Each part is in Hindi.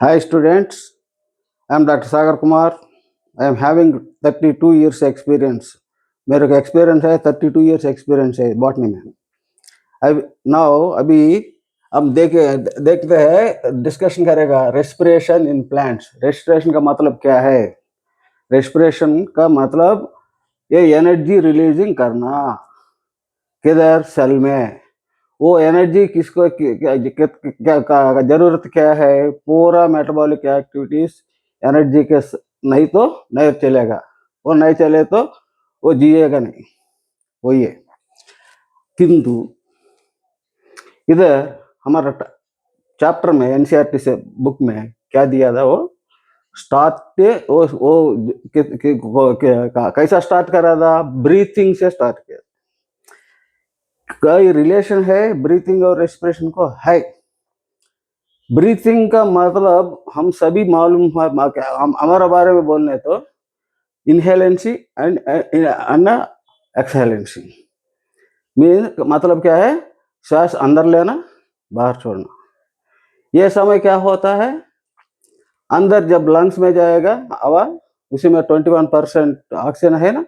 Hi students, I am Dr. Sagar Kumar. I am having 32 years experience. मेरे को एक्सपीरियंस है 32 years एक्सपीरियंस है बॉटनी में. अब नाउ अभी हम देखते हैं डिस्कशन करेगा रेस्पिरेशन इन प्लांट्स. रेस्पिरेशन का मतलब क्या है? रेस्पिरेशन का मतलब ये एनर्जी रिलीजिंग करना किधर सेल में. वो एनर्जी किसको क्या, क्या, क्या, क्या जरूरत क्या है? पूरा मेटाबॉलिक एक्टिविटीज एनर्जी के नहीं तो नहीं चलेगा. वो नहीं चले तो वो जिएगा नहीं. वही है. किंतु इधर हमारा चैप्टर में एनसीईआरटी से बुक में क्या दिया था? वो स्टार्ट वो कैसा स्टार्ट करा था? ब्रीथिंग से स्टार्ट किया. कोई रिलेशन है ब्रीथिंग और रेस्पिरेशन को? है. ब्रीथिंग का मतलब हम सभी मालूम है. हमारे बारे में बोलने तो इनहेलेंसी एंड एक्सहेलेंसी मीन मतलब क्या है? श्वास अंदर लेना, बाहर छोड़ना. ये समय क्या होता है? अंदर जब लंग्स में जाएगा हवा, उसी में 21% ऑक्सीजन है ना.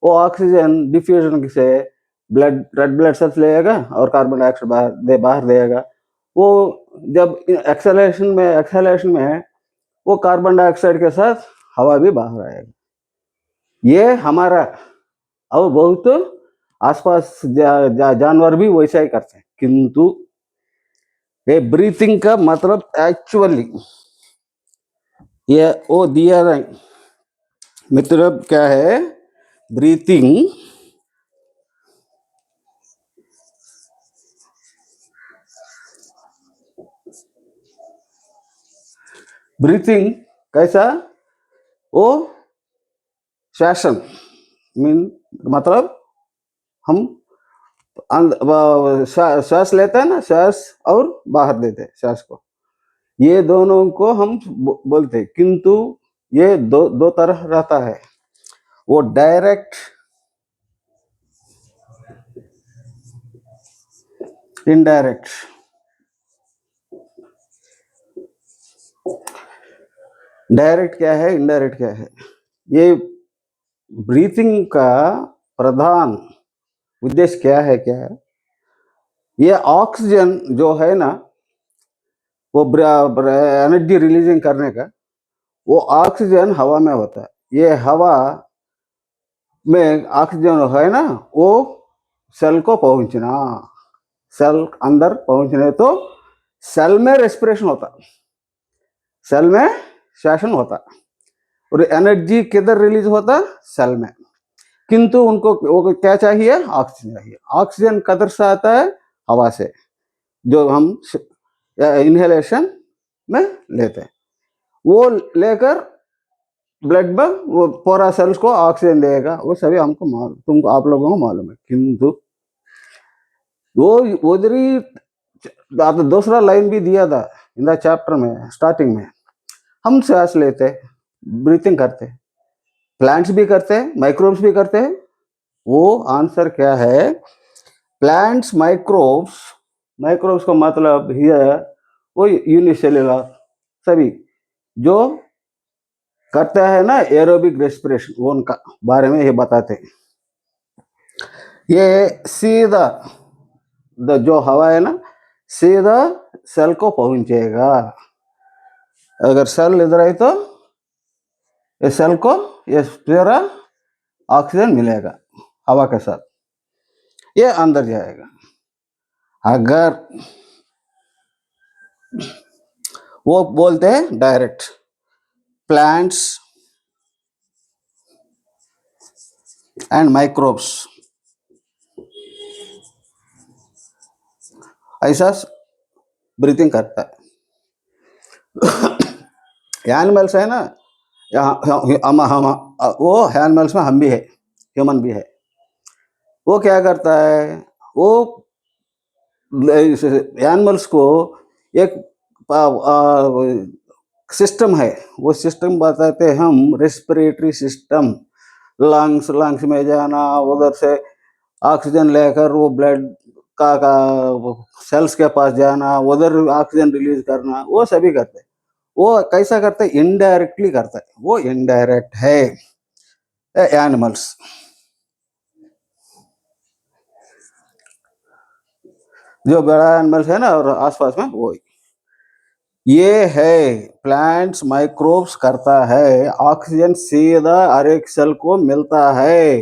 वो ऑक्सीजन डिफ्यूजन से रेड ब्लड सेल्स लेगा और कार्बन डाइऑक्साइड बाहर देगा. वो जब एक्सहेलेशन में वो कार्बन डाइऑक्साइड के साथ हवा भी बाहर आएगा. ये हमारा और बहुत आसपास जानवर भी वैसा ही करते हैं. किंतु ये ब्रीथिंग का मतलब एक्चुअली ये वो दिया मतलब क्या है? ब्रीथिंग ब्रीथिंग कैसा? वो श्वासन मीन मतलब हम श्वास लेते हैं ना, श्वास और बाहर देते हैं श्वास को. ये दोनों को हम बोलते हैं. किंतु ये दो तरह रहता है. वो डायरेक्ट, इनडायरेक्ट. डायरेक्ट क्या है, इनडायरेक्ट क्या है? ये ब्रीथिंग का प्रधान उद्देश्य क्या है? क्या है? ये ऑक्सीजन जो है ना, वो एनर्जी रिलीजिंग करने का, वो ऑक्सीजन हवा में होता है. ये हवा में ऑक्सीजन है ना, वो सेल को पहुंचना, सेल अंदर पहुंचने तो सेल में रेस्पिरेशन होता, सेल में श्वसन होता. और एनर्जी किधर रिलीज होता? सेल में. किंतु उनको वो क्या चाहिए? ऑक्सीजन चाहिए. ऑक्सीजन किधर से आता है? हवा से, जो हम इनहेलेशन में लेते हैं. वो लेकर ब्लड में वो पूरा सेल्स को ऑक्सीजन देगा. वो सभी हमको मालूम, तुमको आप लोगों को मालूम है. किंतु वो उधर ही दूसरा लाइन भी दिया था इन द चैप्टर में. स्टार्टिंग में हम सांस लेते, ब्रीथिंग करते, प्लांट्स भी करते हैं, माइक्रोब्स भी करते हैं. वो आंसर क्या है? Plants, microbes. माइक्रोब्स का मतलब हियर वो यूनिसेल्युलर सभी जो करता है ना एरोबिक रेस्पिरेशन, वो उनका बारे में ये बताते हैं. ये सीधा जो हवा है ना, सीधा सेल को पहुंचेगा. अगर सेल इधर है तो ये सेल को ये पूरा ऑक्सीजन मिलेगा हवा के साथ. ये अंदर जाएगा. अगर वो बोलते हैं डायरेक्ट. प्लांट्स एंड माइक्रोब्स ऐसा ब्रीथिंग करता है. एनिमल्स है ना, हम वो एनिमल्स में हम भी है, ह्यूमन भी है. वो क्या करता है? वो एनिमल्स को एक सिस्टम है. वो सिस्टम बताते हैं हम रेस्पिरेटरी सिस्टम. लंग्स में जाना, उधर से ऑक्सीजन लेकर वो ब्लड सेल्स के पास जाना, उधर ऑक्सीजन रिलीज करना, वो सभी करते हैं। वो कैसा करते हैं? इनडायरेक्टली करता है, वो इनडायरेक्ट है एनिमल्स। जो बड़ा एनिमल्स है ना और आसपास में, वो ये है प्लांट्स माइक्रोब्स करता है, ऑक्सीजन सीधा हर एक सेल को मिलता है।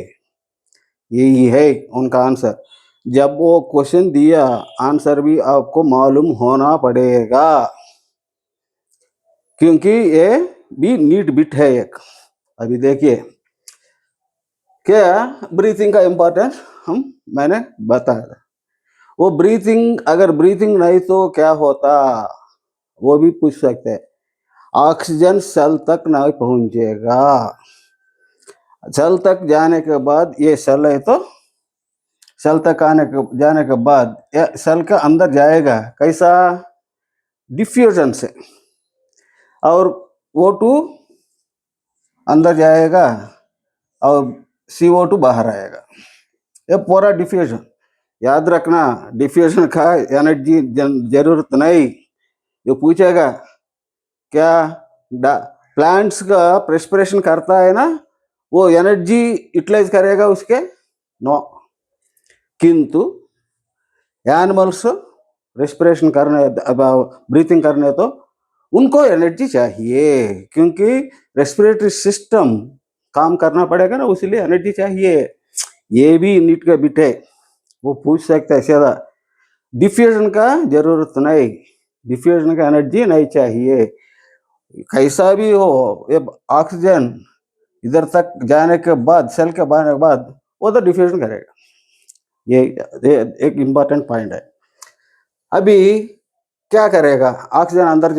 यही है उनका आंसर। जब वो क्वेश्चन दिया, आंसर भी आपको मालूम होना पड़ेगा, क्योंकि ये भी नीट बिट है एक। अभी देखिए क्या ब्रीथिंग का इंपॉर्टेंस मैंने बताया था। वो ब्रीथिंग, अगर ब्रीथिंग नहीं तो क्या होता, वो भी पूछ सकते हैं। ऑक्सीजन सेल तक नहीं पहुंचेगा, सेल तक जाने के बाद, ये सेल है तो सेल तक जाने के बाद सेल के अंदर जाएगा, कैसा? डिफ्यूजन से, और O2 अंदर जाएगा और CO2 बाहर आएगा। ये पूरा डिफ्यूजन। याद रखना, डिफ्यूजन का एनर्जी जरूरत नहीं। जो पूछेगा क्या प्लांट्स का प्रेस्पिरेशन करता है ना, वो एनर्जी यूटिलाइज करेगा उसके? नो। किंतु एनिमल्स रेस्पिरेशन करने, ब्रीथिंग करने तो उनको एनर्जी चाहिए, क्योंकि रेस्पिरेटरी सिस्टम काम करना पड़ेगा ना, इसलिए एनर्जी चाहिए। ये भी नीट का बिट है, वो पूछ सकता है सीधा। डिफ्यूजन का जरूरत नहीं, डिफ्यूजन का एनर्जी नहीं चाहिए। कैसा भी हो, ये ऑक्सीजन इधर तक जाने के बाद, सेल के जाने के बाद, वो तो डिफ्यूजन करेगा। ये एक इम्पॉर्टेंट पॉइंट है। अभी क्या करेगा? ऑक्सीजन अंदर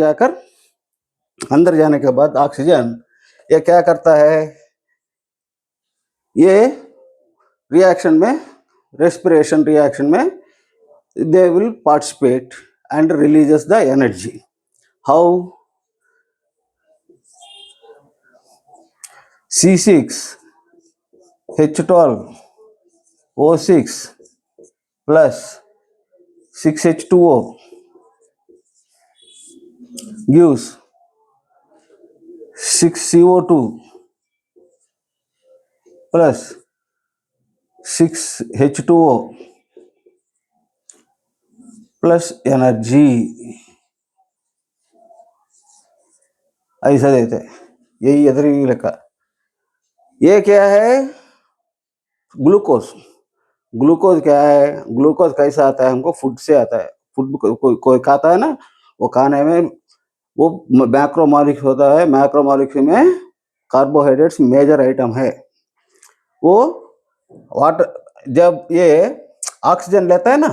जाने के बाद ऑक्सीजन ये क्या करता है? ये रिएक्शन में, रेस्पिरेशन रिएक्शन में, they will participate and releases the energy. How? C6H12O6 plus 6H2O gives 6CO2 plus 6H2O plus energy। ऐसा देते हैं, यही अदरी लेका। ये क्या है? ग्लूकोज। ग्लूकोज क्या है? ग्लूकोज कैसा आता है? हमको फूड से आता है। फूड कोई खाता है ना, वो खाने में वो मैक्रोमोलिक्यूल होता है। मैक्रोमोलिक्यूल में कार्बोहाइड्रेट्स मेजर आइटम है। वो वाटर, जब ये ऑक्सीजन लेता है ना,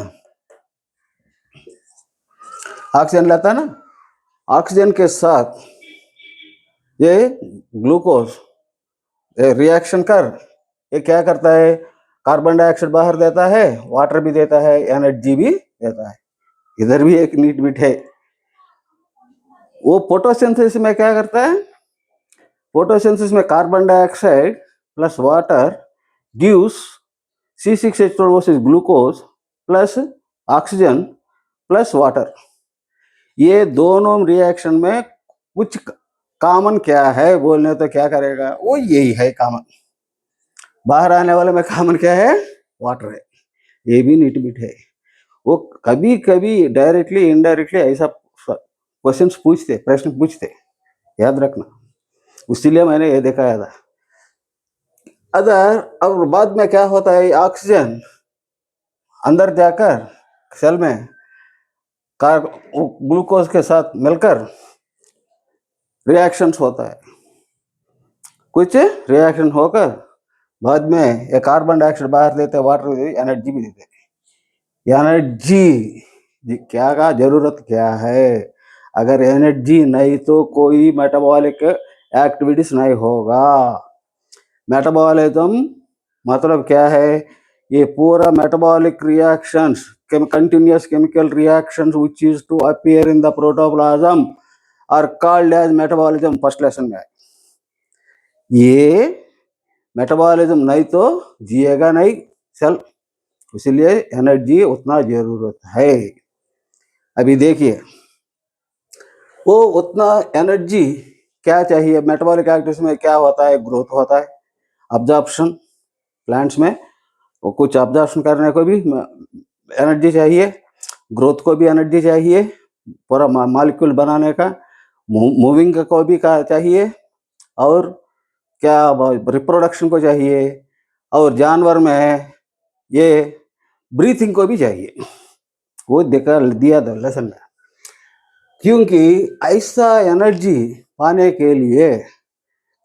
ऑक्सीजन के साथ ये ग्लूकोज रिएक्शन कर, ये क्या करता है? कार्बन डाइऑक्साइड बाहर देता है, वाटर भी देता है, एनर्जी भी देता है। इधर भी एक नीट बिट है। वो फोटोसिंथेसिस में क्या करता है? फोटोसिंथेसिस में carbon dioxide plus water gives C6H12O6 glucose plus oxygen plus water. ये दोनों रिएक्शन में कुछ कॉमन क्या है बोलने तो क्या करेगा? वो यही है कॉमन। बाहर आने वाले में कॉमन क्या है? वाटर है। ये भी नीट बिट है। वो कभी कभी डायरेक्टली इनडायरेक्टली ऐसा प्रश्न पूछते, याद रखना। इसीलिए मैंने ये दिखाया था। अदर, और बाद में क्या होता है? ऑक्सीजन अंदर जाकर सेल में ग्लूकोज के साथ मिलकर रिएक्शंस होता है। कुछ रिएक्शन होकर बाद में ये कार्बन डाइऑक्साइड बाहर देते, वाटर देते, एनर्जी भी देते। एनर्जी क्या का जरूरत क्या है? अगर एनर्जी नहीं तो कोई मेटाबॉलिक एक्टिविटीज नहीं होगा। मेटाबॉलिज्म मतलब क्या है? ये पूरा metabolic reactions, continuous chemical reactions which is to appear in the protoplasm are called as metabolism. First lesson में ये मेटाबॉलिज्म नहीं तो जिएगा नहीं सेल। इसलिए एनर्जी उतना जरूरत है। अभी देखिए वो उतना एनर्जी क्या चाहिए, मेटाबॉलिक एक्टिविटीज में क्या होता है, ग्रोथ होता है, अब्जॉर्प्शन, प्लांट्स में वो कुछ अब्जॉर्प्शन करने को भी एनर्जी चाहिए, ग्रोथ को भी एनर्जी चाहिए, पूरा मॉलिक्यूल बनाने का, मूविंग को भी चाहिए, और क्या रिप्रोडक्शन को चाहिए, और जानवर में ये ब्रीथिंग को भी चाहिए। वो दिया था लेसन में। क्योंकि ऐसा एनर्जी पाने के लिए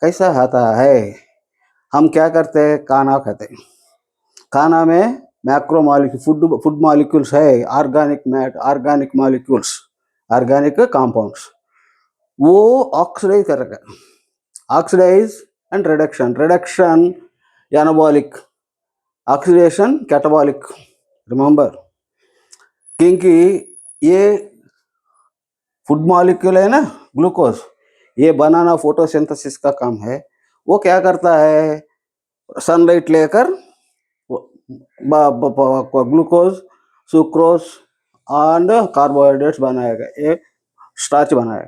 कैसा आता है, हम क्या करते हैं, खाना खाते हैं। खाना में मैक्रो मॉलिक्यूल फूड मॉलिक्यूल्स है, organic matter, organic molecules, organic compounds, वो ऑक्सीडाइज करेगा। Oxidise and reduction anabolic, oxidation catabolic, remember. क्योंकि ये फूड मॉलिक्यूल है ना, ग्लूकोज, ये बनाना फोटोसिंथेसिस का काम है। वो क्या करता है, सनलाइट लेकर ग्लूकोज, सुक्रोज एंड कार्बोहाइड्रेट्स बनाएगा, ये स्टार्च बनाएगा।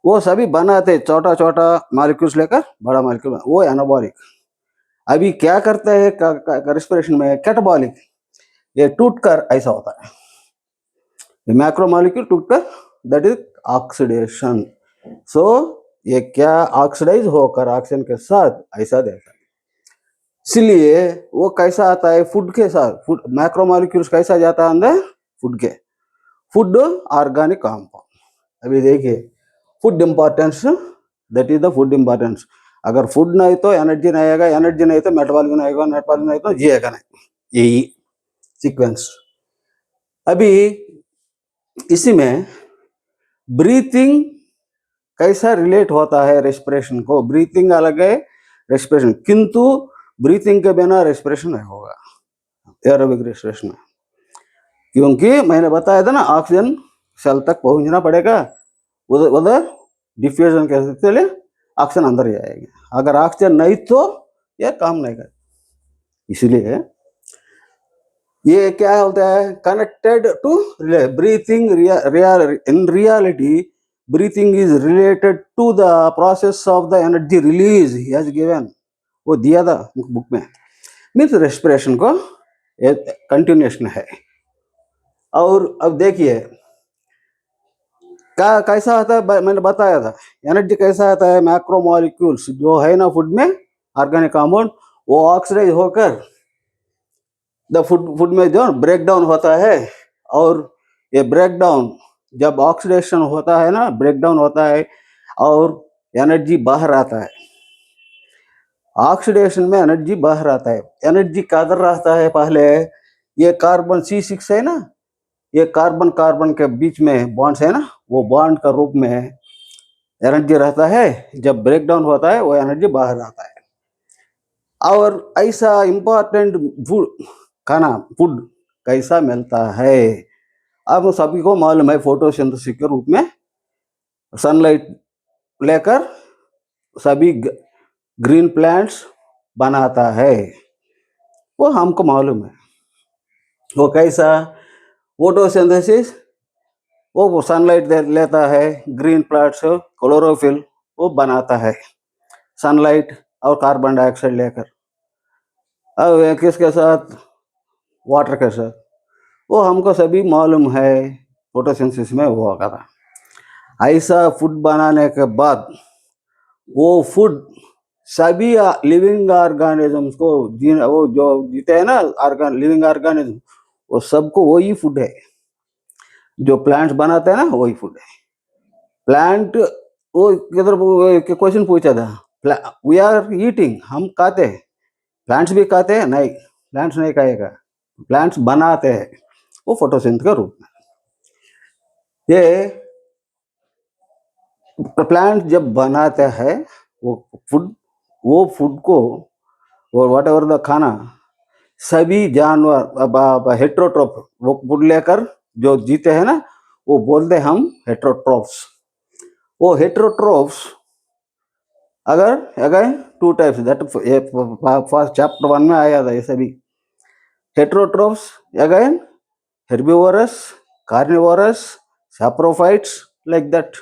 वो सभी बनाते छोटा छोटा मॉलिक्यूल्स लेकर बड़ा मॉलिक्यूल, वो एनाबॉलिक। अभी क्या करते हैं रेस्पिरेशन में, कैटाबॉलिक, ये टूटकर ऐसा होता है, मैक्रो मॉलिक्यूल टूटकर, दैट इज ऑक्सीडेशन। सो ये क्या ऑक्सीडाइज होकर ऑक्सीजन के साथ ऐसा देता है। इसलिए वो कैसा आता है, फूड के साथ, फूड मैक्रो मॉलिक्यूल्स कैसा जाता है अंदर, फूड के, फूड ऑर्गेनिक कंपाउंड। अभी देखिए food importance, that is the food importance. अगर फूड नहीं तो एनर्जी नहीं आएगा, एनर्जी नहीं तो मेटाबॉलिज्म नहीं आएगा, मेटाबॉलिज्म नहीं तो जिएगा नहीं, यही सीक्वेंस। अभी इसी में ब्रीथिंग कैसा रिलेट होता है रेस्पिरेशन को, ब्रीथिंग अलग है रेस्पिरेशन, किंतु ब्रीथिंग के बिना रेस्पिरेशन नहीं होगा, एरोबिक रेस्पिरेशन। क्योंकि मैंने बताया था ना, ऑक्सीजन सेल तक पहुंचना पड़ेगा, उधर उधर डिफ्यूजन के चले ऑक्सीजन अंदर ही आएगा। अगर ऑक्सीजन नहीं तो यह काम नहीं करे। इसलिए ये क्या होता है, connected to breathing. In reality breathing is related to the process of the energy release he has given, वो दिया था बुक में। मीन्स रेस्पिरेशन को कंटिन्यूएशन है। और अब देखिए कैसा आता है, मैंने बताया था एनर्जी कैसा आता है, मैक्रो मॉलिक्यूल्स जो है ना फूड में, ऑर्गेनिक कंपाउंड, वो ऑक्सीडाइज होकर द फूड में जो ब्रेक डाउन होता है, और ये ब्रेक डाउन जब ऑक्सीडेशन होता है ना, ब्रेक डाउन होता है और एनर्जी बाहर आता है। ऑक्सीडेशन में एनर्जी बाहर आता है, एनर्जी कादर रहता है पहले, ये कार्बन C6 है ना, ये कार्बन कार्बन के बीच में बॉन्ड्स है ना, वो बॉन्ड का रूप में एनर्जी रहता है। जब ब्रेक डाउन होता है वो एनर्जी बाहर आता है। और ऐसा इंपॉर्टेंट फूड, खाना फूड कैसा मिलता है, अब सभी को मालूम है, फोटोसिंथेसिस के रूप में सनलाइट लेकर सभी ग्रीन प्लांट्स बनाता है, वो हमको मालूम है। वो कैसा फोटोसिंथेसिस, वो सनलाइट लेता है, ग्रीन प्लांट्स क्लोरोफिल वो बनाता है, सनलाइट और कार्बन डाइऑक्साइड लेकर। अब किसके साथ, वाटर के साथ, वो हमको सभी मालूम है, फोटोसिंथेसिस में वो होगा था। ऐसा फूड बनाने के बाद वो फूड सभी लिविंग ऑर्गेनिजम्स को, वो जो जीते हैं ना लिविंग ऑर्गेनिज्म, वो सबको वही फूड है, जो प्लांट्स बनाते हैं ना वही फूड है। प्लांट, वो किधर क्वेश्चन पूछा था, वी आर ईटिंग, हम खाते हैं, प्लांट्स भी खाते हैं, नहीं प्लांट्स नहीं खाएगा, प्लांट्स बनाते हैं वो फोटोसिंथेसिस के रूप में। ये प्लांट जब बनाते हैं वो फूड को, और वट एवर द खाना, सभी जानवर हेट्रोट्रोफ वो फूड लेकर जो जीते हैं ना, वो बोलते हैं हम हेट्रोट्रोफ्स। वो हेट्रोट्रोफ्स अगर two types, that first chapter 1 में आया था ये सभी। heterotrophs again herbivorous, carnivorous, saprophytes, like that.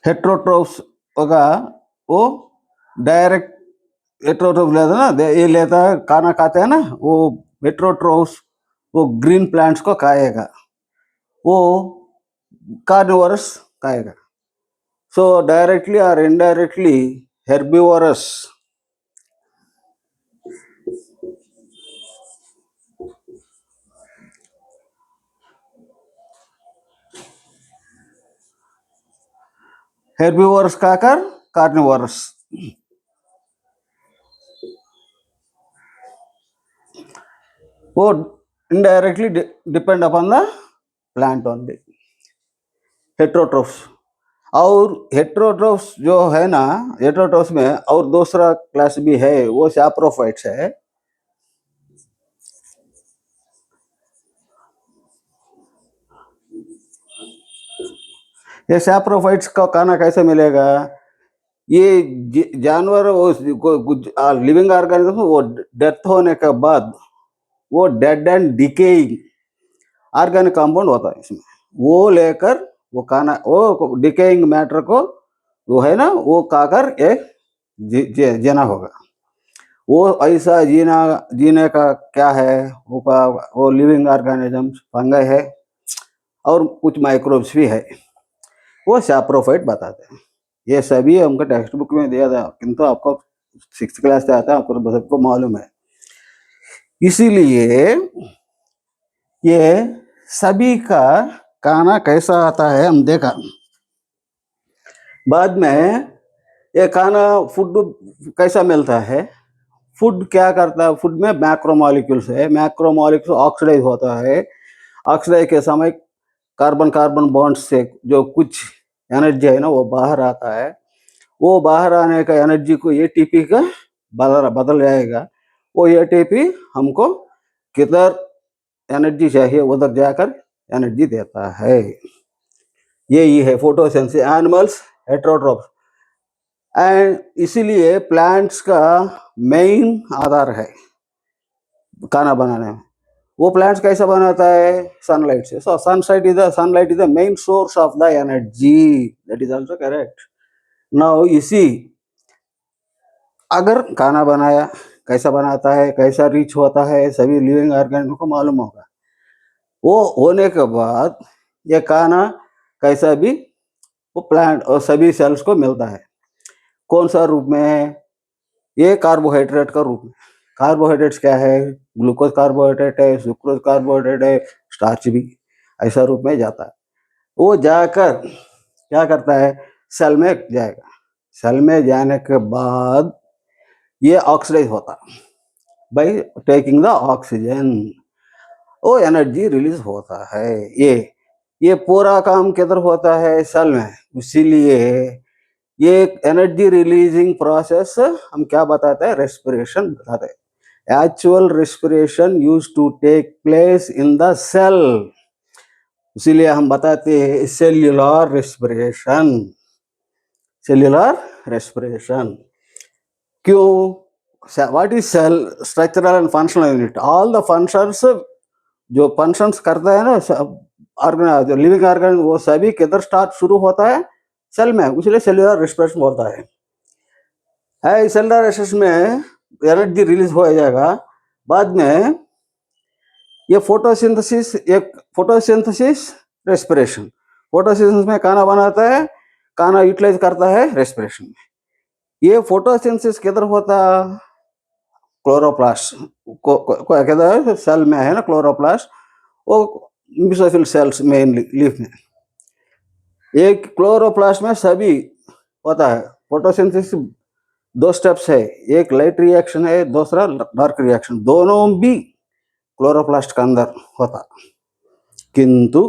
हेट्रोट्रोफ्स होगा वो डायरेक्ट हेट्रोट्रोफ लेता ना ये लेता है खाना खाते हैं ना वो हेट्रोट्रोफ्स वो ग्रीन प्लांट्स को खाएगा वो कार्निवोरस खाएगा सो डायरेक्टली और इनडायरेक्टली हेर्बिवोरस हेर्बिवोरस खाकर कार्निवोरस वो indirectly depend upon the plant only heterotrophs और हेट्रोट्रोफ्स जो है ना हेट्रोट्रोफ्स में और दूसरा क्लास भी है वो सैप्रोफाइट्स है ये सैप्रोफाइट्स का खाना कैसे मिलेगा ये जानवर वो लिविंग ऑर्गेनिज्म वो डेथ होने के बाद वो dead and decaying organic compound होता है इसमें वो लेकर वो खाना वो डिकेइंग मैटर को वो है ना वो खाकर एक जीना होगा वो ऐसा जीने का क्या है वो लिविंग ऑर्गेनिजम्स फंगई है और कुछ माइक्रोब्स भी है वो सैप्रोफाइट बताते हैं ये सभी हमको टेक्स्ट बुक में दिया था किंतु आपको 6th क्लास से आता है आपको सबको मालूम है इसीलिए ये सभी का खाना कैसा आता है हम देखा बाद में ये खाना फूड कैसा मिलता है फूड क्या करता है फूड में मैक्रोमॉलिक्यूल्स है मैक्रोमॉलिक्यूल्स ऑक्सीडाइज होता है ऑक्सीडाइज के समय कार्बन कार्बन बॉन्ड्स से जो कुछ एनर्जी है ना वो बाहर आता है वो बाहर आने का एनर्जी को एटीपी का बदल जाएगा वो एटीपी हमको किधर एनर्जी चाहिए उधर जाकर एनर्जी देता है यही है फोटोसिंथेसिस एनिमल्स हेट्रोट्रोफ्स एंड इसीलिए प्लांट्स का मेन आधार है खाना बनाने में वो प्लांट्स कैसा बनाता है सनलाइट से so sunlight is the main source of the energy that is also correct now इसी अगर खाना बनाया कैसा बनाता है कैसा रिच होता है सभी लिविंग ऑर्गेनिज्म को मालूम होगा वो होने के बाद ये खाना कैसा भी वो प्लांट और सभी सेल्स को मिलता है कौन सा रूप में है ये कार्बोहाइड्रेट का रूप में कार्बोहाइड्रेट्स क्या है ग्लूकोज कार्बोहाइड्रेट है सुक्रोज कार्बोहाइड्रेट है स्टार्च भी ऐसा रूप में जाता है वो जाकर क्या करता है सेल में जाएगा सेल में जाने के बाद ये ऑक्सीडाइज होता बाय टेकिंग द ऑक्सीजन वो एनर्जी रिलीज होता है ये पूरा काम किधर होता है सेल में इसीलिए ये एनर्जी रिलीजिंग प्रोसेस हम क्या बताते हैं रेस्पिरेशन बताते हैं actual respiration use to take place in the cell इसीलिए हम बताते हैं सेल्यूलर रेस्पिरेशन क्यों what is cell structural and functional unit all the functions जो फंक्शंस करता है ना जो लिविंग ऑर्गन वो सभी किधर स्टार्ट शुरू होता है सेल में इसलिए सेल्यूलर रेस्पिरेशन बोलता है सेल्यूलर रेस्पिरेशन में एनर्जी रिलीज हो जाएगा बाद में ये फोटोसिंथेसिस रेस्पिरेशन फोटोसिंथेसिस में खाना बनाता है खाना यूटिलाइज करता है रेस्पिरेशन में ये फोटोसिंथेसिस किधर होता क्लोरोप्लास्ट को सेल में है ना क्लोरोप्लास्ट वो मेसोफिल सेल्स मेन लीफ में एक क्लोरोप्लास्ट में सभी होता है फोटोसिंथेसिस 2 स्टेप्स है एक लाइट रिएक्शन है दूसरा डार्क रिएक्शन दोनों भी क्लोरोप्लास्ट के अंदर होता किंतु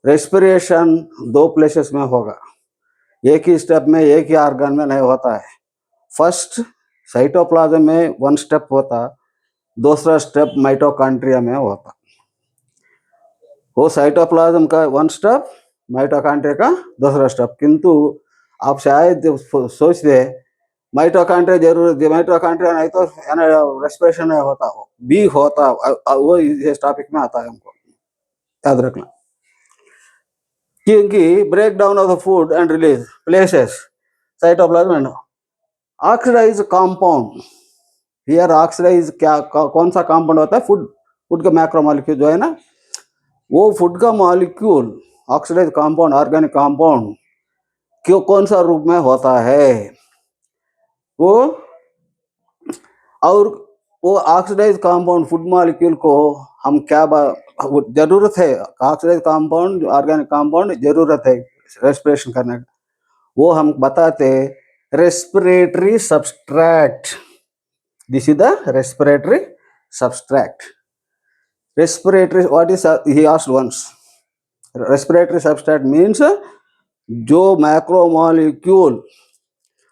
रेस्पिरेशन 2 प्लेसेस में होगा एक ही स्टेप में एक ही ऑर्गन में नहीं होता है। फर्स्ट साइटोप्लाज्म में वन स्टेप होता, दूसरा स्टेप माइटोकॉन्ड्रिया में होता। वो साइटोप्लाज्म का वन स्टेप, माइटोकॉन्ड्रिया का दूसरा स्टेप। किंतु आप शायद सोचते माइटोकॉन्ड्रिया जरूर, माइटोकॉन्ड्रिया नहीं तो रेस्पिरेशन नहीं होता, बी होता। वो इस टॉपिक में आता है, हमको याद रखना। क्योंकि break down of the food and release places cytoplasm and oxidise compound. Here oxidise क्या, कौन सा कंपाउंड होता है? फूड का मैक्रो मॉलिक्यूल जो है ना, वो फूड का molecule oxidise compound, organic compound क्यों कौन सा रूप में होता है वो, और वो ऑक्सीडाइज कंपाउंड फूड मॉलिक्यूल को हम क्या जरूरत है, ऑक्सीडाइज कंपाउंड ऑर्गेनिक कंपाउंड जरूरत है रेस्पिरेशन करने का, वो हम बताते respiratory substrate. This is the respiratory substrate. Respiratory what is, he asked once. Respiratory substrate means जो मैक्रो मॉलिक्यूल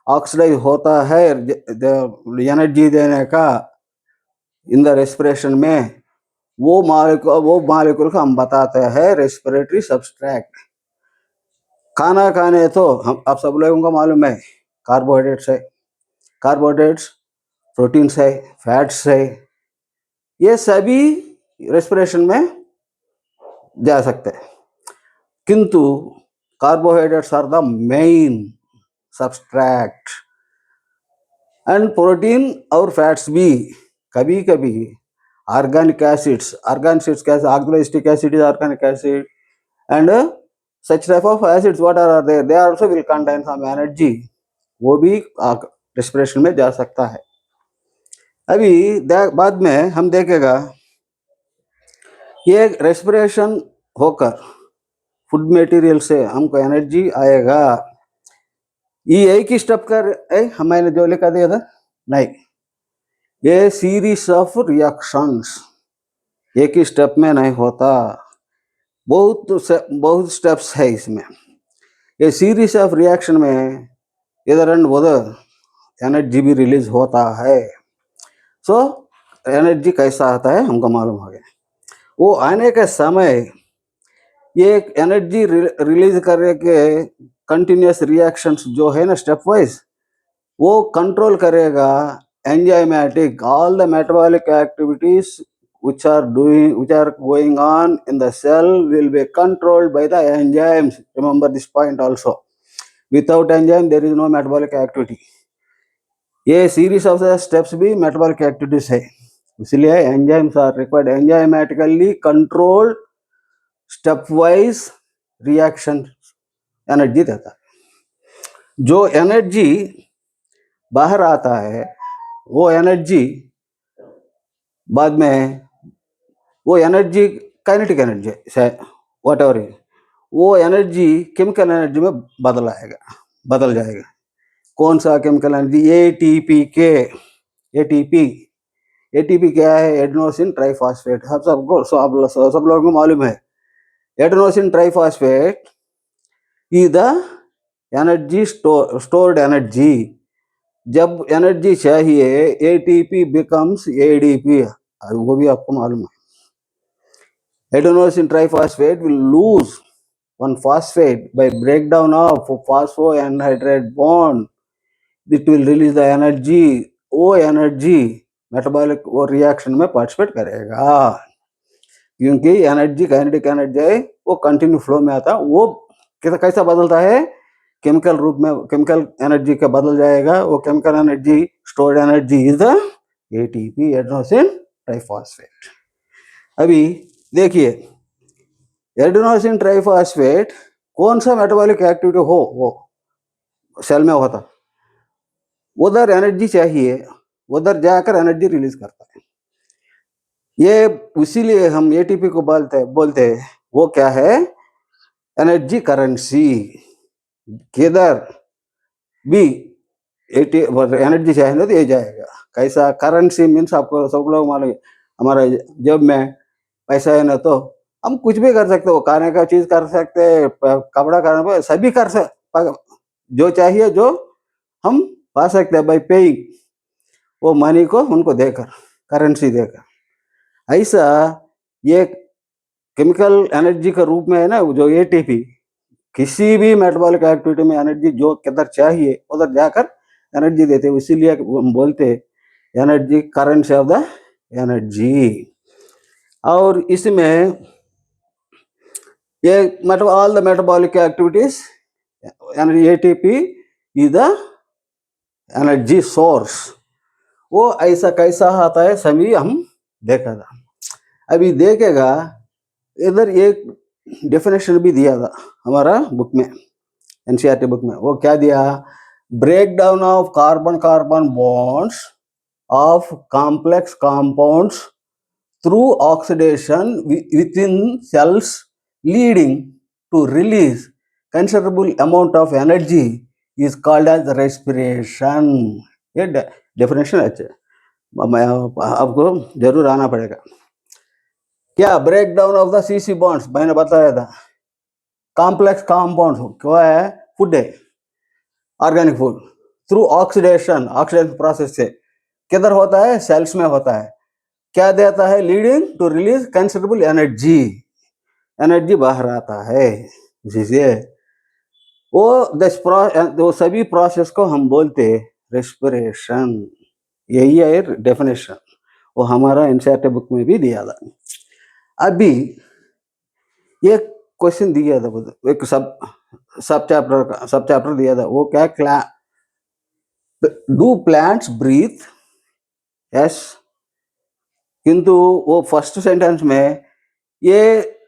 ऑक्सीडाइज होता है एनर्जी देने का इन द रेस्पिरेशन में, वो मॉलिक्यूल को हम बताते हैं रेस्पिरेटरी सब्सट्रैक्ट। खाना खाने तो हम आप सब लोगों को मालूम है, कार्बोहाइड्रेट्स है, कार्बोहाइड्रेट्स, प्रोटीन्स है, फैट्स है, ये सभी रेस्पिरेशन में जा सकते हैं। किंतु carbohydrates are the main substrate and protein और फैट्स भी कभी कभी ऑर्गेनिक एसिड्स, कैसे oxalic acid is organic acid and such type of acids what are there, they also will contain some energy, वो भी रेस्पिरेशन में जा सकता है। अभी बाद में हम देखेगा ये रेस्पिरेशन होकर फूड मटेरियल से हमको एनर्जी आएगा। ये एक ही स्टेप कर हमारे जो लिखा दिया था नहीं, ये सीरीज ऑफ रिएक्शंस, एक ही स्टेप में नहीं होता, बहुत स्टेप्स है इसमें। ये सीरीज ऑफ रिएक्शन में इधर एंड उधर एनर्जी भी रिलीज होता है। सो एनर्जी कैसा आता है हमको मालूम हो गया। वो आने के समय ये एनर्जी रिलीज करने के कंटिन्यूस रिएक्शंस जो है ना स्टेप वाइज, वो कंट्रोल करेगा enzymatic all the metabolic activities which are going on in the cell will be controlled by the enzymes. Remember this point also. Without enzyme there is no metabolic activity. ये series of the steps भी metabolic activities है, इसलिए enzymes are required. enzymatically controlled step wise reaction energy देता है। जो एनर्जी बाहर आता है वो एनर्जी बाद में, वो एनर्जी काइनेटिक एनर्जी है वॉट एवर, वो एनर्जी केमिकल एनर्जी में बदल जाएगा। कौन सा केमिकल एनर्जी? एटीपी क्या है? Adenosine triphosphate. सब लोगों को मालूम है adenosine triphosphate is the energy stored energy. जब एनर्जी चाहिए एटीपी बिकम्स एडीपी, वो भी आपको मालूम है। Adenosine triphosphate will lose one phosphate by breakdown of phosphoanhydrate bond. It will release the energy. वो एनर्जी मेटाबॉलिक वो रिएक्शन में पार्टिसिपेट करेगा, क्योंकि एनर्जी काइनेटिक एनर्जी है, वो कंटिन्यू फ्लो में आता। वो कैसा बदलता है? केमिकल रूप में, केमिकल एनर्जी का बदल जाएगा। वो chemical energy stored energy is the ATP, adenosine triphosphate. अभी देखिए एडेनोसिन ट्राइफॉस्फेट कौन सा मेटाबॉलिक एक्टिविटी हो वो सेल में होता, उधर एनर्जी चाहिए, उधर जाकर एनर्जी रिलीज करता है। ये इसीलिए हम एटीपी को बोलते वो क्या है? Energy currency. किधर भी एनर्जी चाहिए ना तो ये जाएगा। कैसा करेंसी मीन्स आपको सब लोग मालूम है, हमारा जेब में पैसा है ना तो हम कुछ भी कर सकते हो, खाने का चीज कर सकते, कपड़ा करना सभी कर सकते, जो चाहिए जो हम पा सकते हैं बाई पेइंग, वो मनी को उनको देकर, करेंसी देकर। ऐसा ये केमिकल एनर्जी के रूप में है ना, जो एटीपी, किसी भी मेटाबॉलिक एक्टिविटी में एनर्जी जो किधर चाहिए उधर जाकर एनर्जी देते हैं, इसीलिए हम बोलते हैं energy, currency of the energy. और इसमें ये मतलब all the metabolic activities, energy ATP is the energy source. वो ऐसा कैसा आता है सभी हम देखा था। अभी देखेगा इधर एक डेफिनेशन भी दिया था हमारा बुक में, एनसीईआरटी बुक में। वो क्या दिया? Break down of carbon carbon bonds of complex compounds through oxidation within cells leading to release considerable amount of energy is called as respiration। ये डेफिनेशन अच्छा आपको जरूर आना पड़ेगा। क्या? Break down of the C C bonds, मैंने बताया था। कॉम्प्लेक्स कंपाउंड क्या है? फूड है, organic food. Through oxidation, oxidation process से किधर होता है? सेल्स में होता है। क्या देता है? Leading to release considerable energy, energy बाहर आता है। जिसे वो सभी प्रोसेस को हम बोलते हैं रेस्पिरेशन। यही है डेफिनेशन, वो हमारा एनसीईआरटी बुक में भी दिया था। अभी ये क्वेश्चन दिया था, एक सब चैप्टर दिया था। वो क्या? Do plants breathe? यस। किंतु वो फर्स्ट सेंटेंस में ये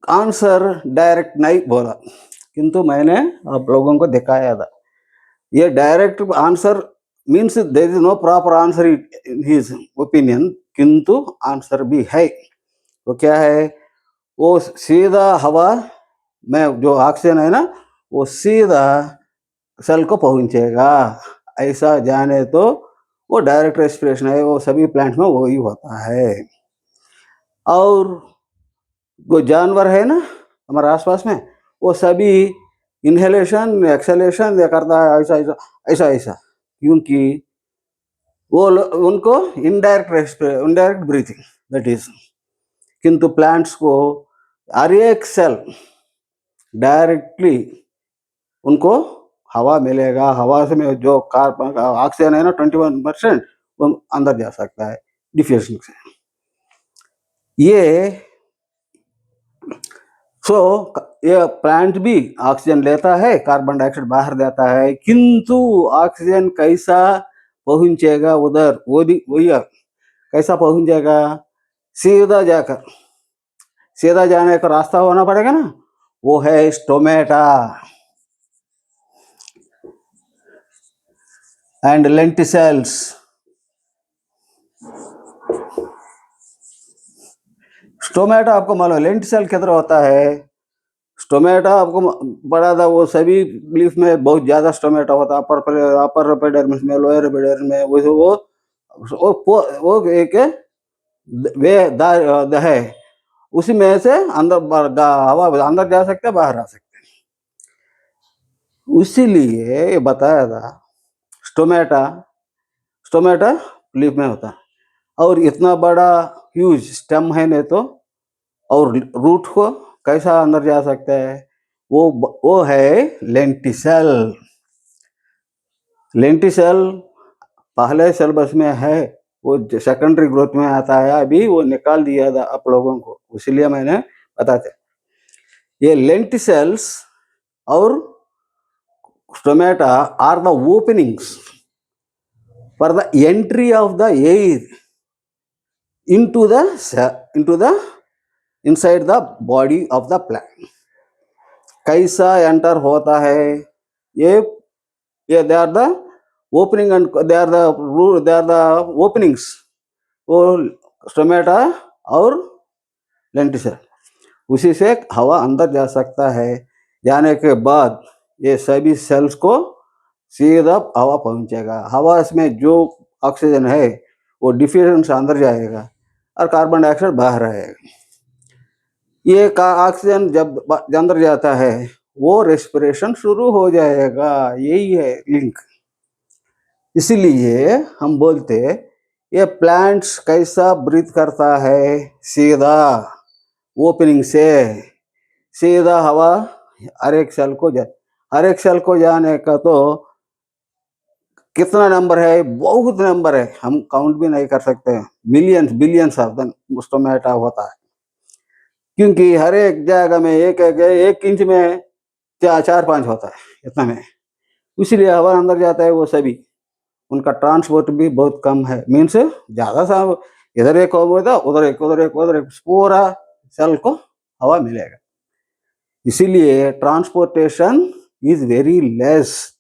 आंसर डायरेक्ट नहीं बोला, किंतु मैंने आप लोगों को दिखाया था। ये direct answer means there is no proper answer in his opinion, किंतु आंसर भी है। वो क्या है? वो सीधा हवा में जो ऑक्सीजन है ना, वो सीधा सेल को पहुंचेगा। ऐसा जाने तो वो डायरेक्ट रेस्पिरेशन है, वो सभी प्लांट्स में वही होता है। और जो जानवर है ना हमारे आसपास में, वो सभी इनहेलेशन एक्सहेलेशन करता है, ऐसा ऐसा ऐसा ऐसा, क्योंकि वो उनको इनडायरेक्ट ब्रीथिंग दैट इज। किंतु प्लांट्स को हर एक सेल डायरेक्टली उनको हवा मिलेगा। हवा से में जो कार्बन ऑक्सीजन है ना 21% वो अंदर जा सकता है डिफ्यूजन से। ये ये प्लांट भी ऑक्सीजन लेता है, कार्बन डाइऑक्साइड बाहर देता है, किंतु ऑक्सीजन कैसा पहुंचेगा उधर? वो भी वही कैसा पहुंचेगा? सीधा जाकर, सीधा जाने का रास्ता होना पड़ेगा ना, वो है स्टोमेटा एंड लेंटिसेल्स। स्टोमेटा आपको मालूम है, लेंटिसेल किधर होता है? स्टोमेटा आपको पढ़ा था, वो सभी लीफ में बहुत ज्यादा स्टोमेटा होता है, अपर एपिडर्मिस में, लोअर एपिडर्मिस में। वो एक वे है, उसी में से अंदर हवा अंदर जा सकते हैं, बाहर आ सकते हैं। इसीलिए ये बताया था स्टोमेटा लीफ में होता है। और इतना बड़ा ह्यूज स्टेम है नहीं तो, और रूट को कैसा अंदर जा सकता है? वो है लेंटिसेल। लेंटिसेल पहले सिलेबस में है, वो सेकेंडरी ग्रोथ में आता है। अभी वो निकाल दिया था आप लोगों को, इसलिए मैंने बताते। ये लेंटिसेल्स और stomata are the openings for the entry of the air into the inside the body of the plant। कैसा एंटर होता है? ये they are the opening and they are the openings, वो स्टोमेटा और लेंटिसेल। उसी से हवा अंदर जा सकता है। जाने के बाद ये सभी सेल्स को सीधा हवा पहुंचेगा। हवा में जो ऑक्सीजन है वो डिफ्यूजन से अंदर जाएगा और कार्बन डाइऑक्साइड बाहर आएगा। ये ऑक्सीजन जब अंदर जाता है वो रेस्पिरेशन शुरू हो जाएगा। यही है लिंक। इसीलिए हम बोलते ये प्लांट्स कैसा ब्रीथ करता है, सीधा ओपनिंग से सीधा हवा हर एक सेल को हर एक सेल को जाने का तो कितना नंबर है, बहुत नंबर है, हम काउंट भी नहीं कर सकते। Millions billions of the stomata होता है, क्योंकि हर एक जगह में एक इंच में 4-5 होता है, इतना में। इसलिए हवा अंदर जाता है वो सभी, उनका ट्रांसपोर्ट भी बहुत कम है। मीन्स ज़्यादा सा इधर एक होगा उधर एक उधर एक उधर एक, पूरा सेल को हवा मिलेगा। इसीलिए ट्रांसपोर्टेशन इज वेरी लेस।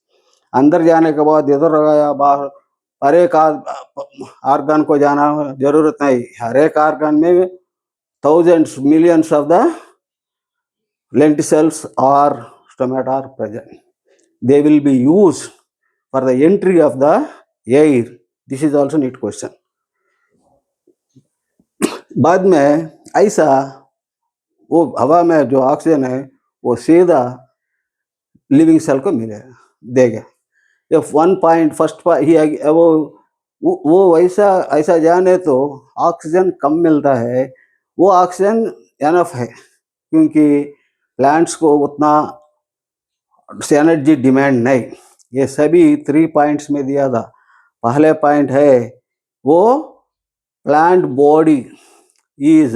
अंदर जाने के बाद इधर गया बाहर, हर एक आर्गन को जाना जरूरत नहीं। हर एक आर्गन में thousands millions of the lenticels or stomata are present. They will be used for the entry of the air. This is also neat question. बाद में ऐसा वो हवा में जो ऑक्सीजन है वो सीधा लिविंग सेल को मिलेगा, देगा। If 1 point first वो वैसा ऐसा जाने तो ऑक्सीजन कम मिलता है, वो ऑक्सीजन एनफ है, क्योंकि प्लांट्स को उतना एनर्जी डिमांड नहीं। ये सभी 3 पॉइंट्स में दिया था। पहले पॉइंट है वो plant body is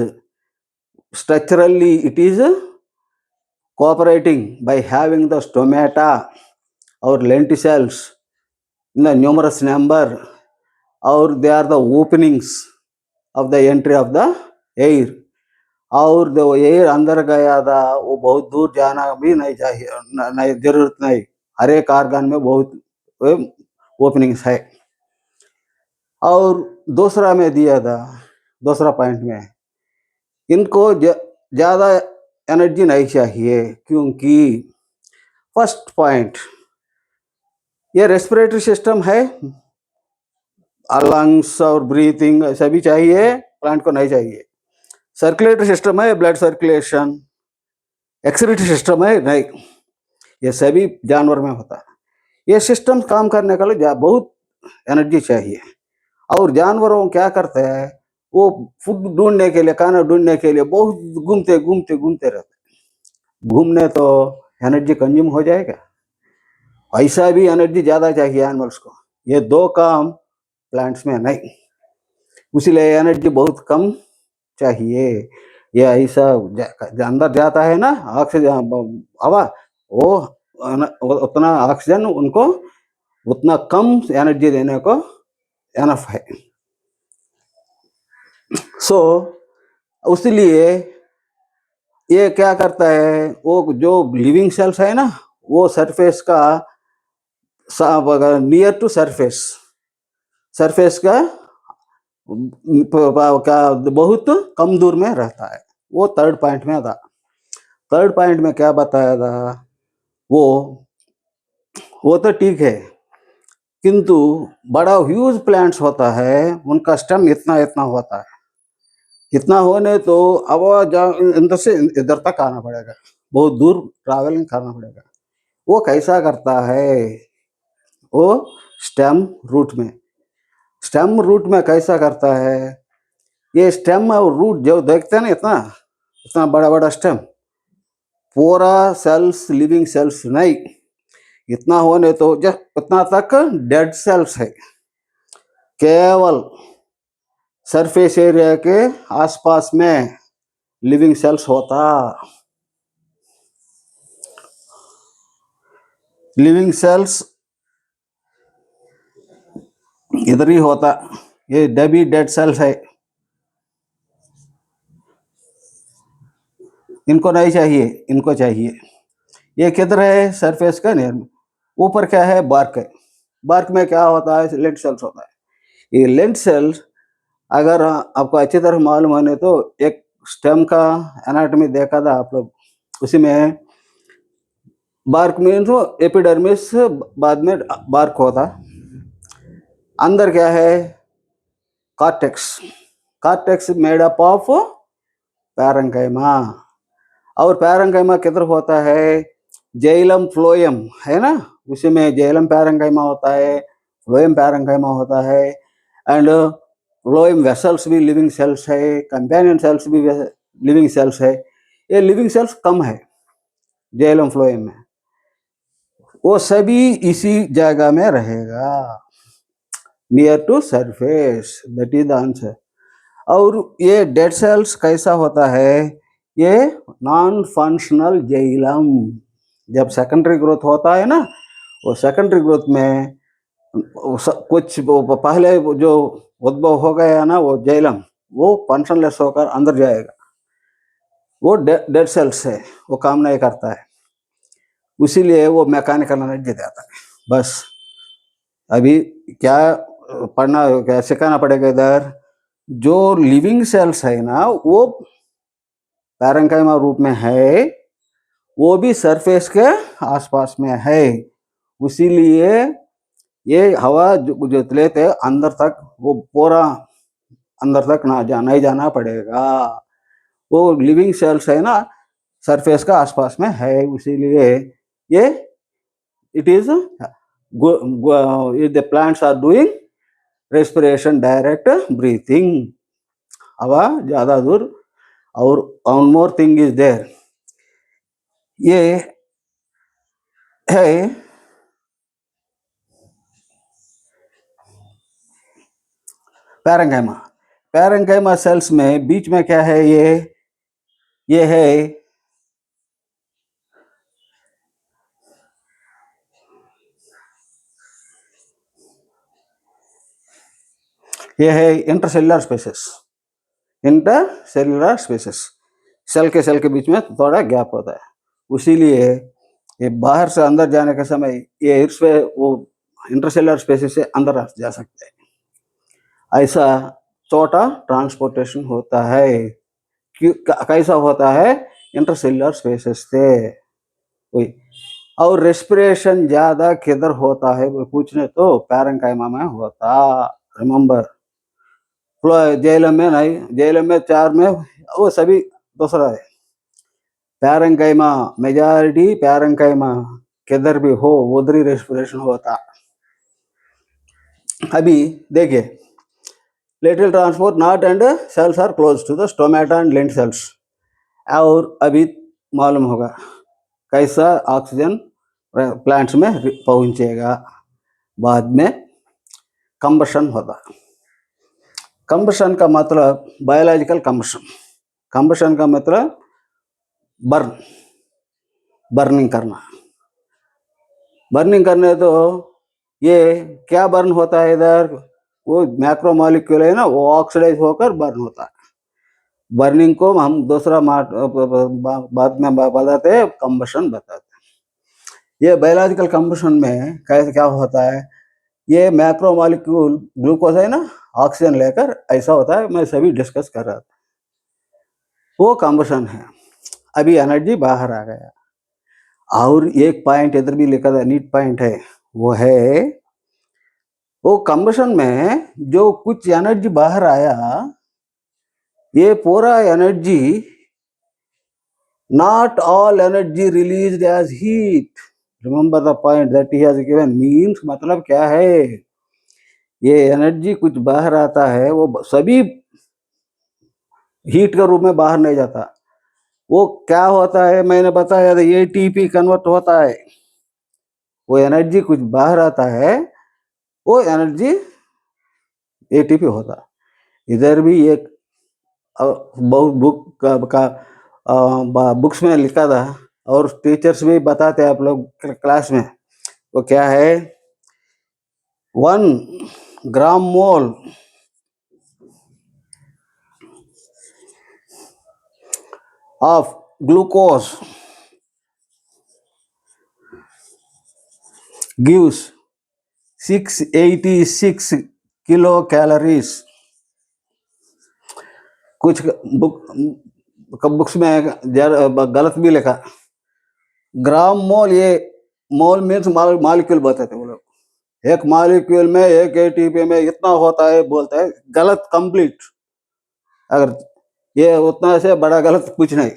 structurally it is cooperating by having the stomata or lenticels in the numerous number, or they are the openings of the entry of the air, और जो एयर अंदर गया था वो बहुत दूर जाना भी नहीं चाहिए, नहीं जरूरत नहीं। हर एक आर्गन में बहुत ओपनिंग्स है। और दूसरा में दिया था, दूसरा पॉइंट में इनको ज़्यादा एनर्जी नहीं चाहिए, क्योंकि फर्स्ट पॉइंट ये रेस्पिरेटरी सिस्टम है, लंग्स और ब्रीथिंग सभी चाहिए, प्लांट को नहीं चाहिए। सर्कुलेटरी सिस्टम है, ब्लड सर्कुलेशन। एक्सक्रीटरी सिस्टम है नहीं, ये सभी जानवर में होता है। ये सिस्टम काम करने के लिए बहुत एनर्जी चाहिए। और जानवरों क्या करते हैं, वो फूड ढूंढने के लिए, खाना ढूंढने के लिए बहुत घूमते रहते। घूमने तो एनर्जी कंज्यूम हो जाएगा, ऐसा भी एनर्जी ज़्यादा चाहिए एनिमल्स को। ये दो काम प्लांट्स में नहीं, इसलिए एनर्जी बहुत कम चाहिए। ये ऐसा अंदर जाता है ना ऑक्सीजन हवा, वो उतना ऑक्सीजन उनको उतना कम एनर्जी देने को एनफ है। सो उसलिए ये क्या करता है, वो जो लिविंग सेल्स है ना, वो सरफेस का नियर टू सरफेस का बहुत कम दूर में रहता है। वो थर्ड पॉइंट में था। थर्ड पॉइंट में क्या बताया था, वो तो ठीक है, किंतु बड़ा ह्यूज प्लांट्स होता है, उनका स्टेम इतना होता है। इतना होने तो अब अंदर से इधर तक आना पड़ेगा, बहुत दूर ट्रैवलिंग करना पड़ेगा। वो कैसा करता है, वो स्टेम रूट में कैसा करता है। ये स्टेम और रूट जो देखते हैं ना, इतना बड़ा स्टेम, पूरा सेल्स लिविंग सेल्स नहीं, इतना होने तो जस्ट इतना तक डेड सेल्स है। केवल सरफेस एरिया के आसपास में लिविंग सेल्स होता। लिविंग सेल्स इधर ही होता। ये डबी डेड सेल्स है, इनको नहीं चाहिए, इनको चाहिए। ये किधर है, सरफेस का नियर में। ऊपर क्या है, बार्क है। बार्क में क्या होता है, लेंट सेल्स होता है। ये लेंट सेल्स अगर आपको अच्छी तरह मालूम होने तो एक स्टेम का एनाटॉमी देखा था आप लोग, उसी में बार्क में तो एपिडर्मिस, बाद में बार्क होता। अंदर क्या है, cortex made up of parenchyma. और पैरेन्काइमा किधर होता है, जैलम फ्लोएम है ना, उसी में जैलम पैरेंकाइमा होता है, फ्लोएम पैरेंकाइमा होता है, एंड फ्लोएम वेसल्स भी लिविंग सेल्स है, कंपेनियन सेल्स भी लिविंग सेल्स है। ये लिविंग सेल्स कम है जैलम फ्लोएम में, वो सभी इसी जगह में रहेगा, near to surface, that is the answer. और ये डेड सेल्स कैसा होता है, ये नॉन फंक्शनल जैलम। जब सेकेंडरी ग्रोथ होता है ना, वो सेकेंडरी ग्रोथ में कुछ पहले जो उद्भव हो गया ना वो जैलम, वो फंक्शनलेस होकर अंदर जाएगा, वो डेड सेल्स है, वो काम नहीं करता है, इसीलिए वो मैकेनिकल एनर्जी देता है। बस अभी क्या पढ़ना, क्या सिखाना पड़ेगा इधर, जो लिविंग सेल्स है ना वो पैरेंकाइमा रूप में है, वो भी सरफेस के आसपास में है, इसीलिए ये हवा जो लेते अंदर तक, वो पूरा अंदर तक नहीं जाना पड़ेगा, वो लिविंग सेल्स है ना सरफेस का आसपास में है, इसीलिए ये it is the plants are doing respiration, direct breathing, हवा ज्यादा दूर। और one more thing is there, ये है पैरेंकाइमा। पैरेंकाइमा सेल्स में बीच में क्या है, ये है intercellular spaces, intercellular spaces, cell के बीच में थोड़ा गैप होता है, इसीलिए ये बाहर से अंदर जाने के समय ये वो इंटरसेल्युलर स्पेसेस से अंदर जा सकते हैं। ऐसा छोटा ट्रांसपोर्टेशन होता है, कैसा होता है, इंटरसेल्युलर स्पेसेस से वही। और रेस्पिरेशन ज्यादा किधर होता है वो पूछने तो पैरेंकाइमा में होता, रिमेंबर। जैलम में नहीं, जैलम में 4 में वो सभी दूसरा है, पैरेंकाइमा मेजॉरिटी पैरेंकाइमा किधर भी हो उधर ही रेस्पिरेशन होता। अभी देखिए, lateral transport not and cells are close to the stomata and lenticels. और अभी मालूम होगा कैसा ऑक्सीजन प्लांट्स में पहुंचेगा, बाद में कंबशन होता। कंबशन का मतलब बायोलॉजिकल कंबशन, कंबशन का मतलब बर्निंग करना। बर्निंग करने तो ये क्या बर्न होता है इधर, वो मैक्रो मॉलिक्यूल है ना, वो ऑक्सीडाइज होकर बर्न होता है। बर्निंग को हम दूसरा बाद में बताते हैं, कंबशन बताते हैं। ये बायोलॉजिकल कंबशन में कैसे क्या होता है, ये मैक्रो मॉलिक्यूल ग्लूकोज है ना, ऑक्सीजन लेकर ऐसा होता है, मैं सभी डिस्कस कर रहा था, वो कंबशन है। अभी एनर्जी बाहर आ गया। और एक पॉइंट इधर भी लिखा था, नीट पॉइंट है, वो है वो कंबशन में जो कुछ एनर्जी बाहर आया, ये पूरा energy, not all energy released as heat, remember the point that he has given, means मतलब क्या है, ये एनर्जी कुछ बाहर आता है वो सभी हीट के रूप में बाहर नहीं जाता, वो क्या होता है मैंने बताया था, एटीपी कन्वर्ट होता है। वो एनर्जी कुछ बाहर आता है, वो एनर्जी एटीपी होता। इधर भी एक बहुत बुक्स में लिखा था, और टीचर्स भी बताते हैं आप लोग क्लास में, वो क्या है, 1 ग्राम मोल of glucose gives 686 kilo calories. कुछ बुक्स में गलत भी लिखा, ग्राम मोल, ये मोल मीन्स मॉलिक्यूल बताते वो लोग, एक मॉलिक्यूल में एक एटीपी में इतना होता है बोलता है, गलत कंप्लीट। अगर ये उतना से बड़ा गलत कुछ नहीं।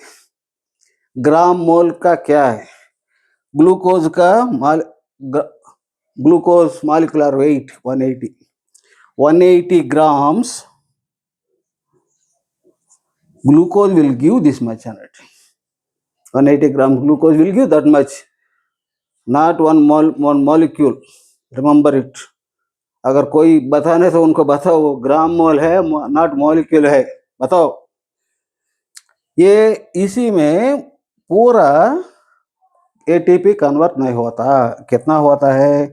ग्राम मोल का क्या है, ग्लूकोज का glucose molecular weight 180 grams glucose will give this much energy. 180 grams glucose will give that much, not one molecule. Remember it. अगर कोई बताने तो उनको बताओ वो ग्राम मोल है, नॉट मॉलिक्यूल है, बताओ। ये इसी में पूरा एटीपी कन्वर्ट नहीं होता। कितना होता है?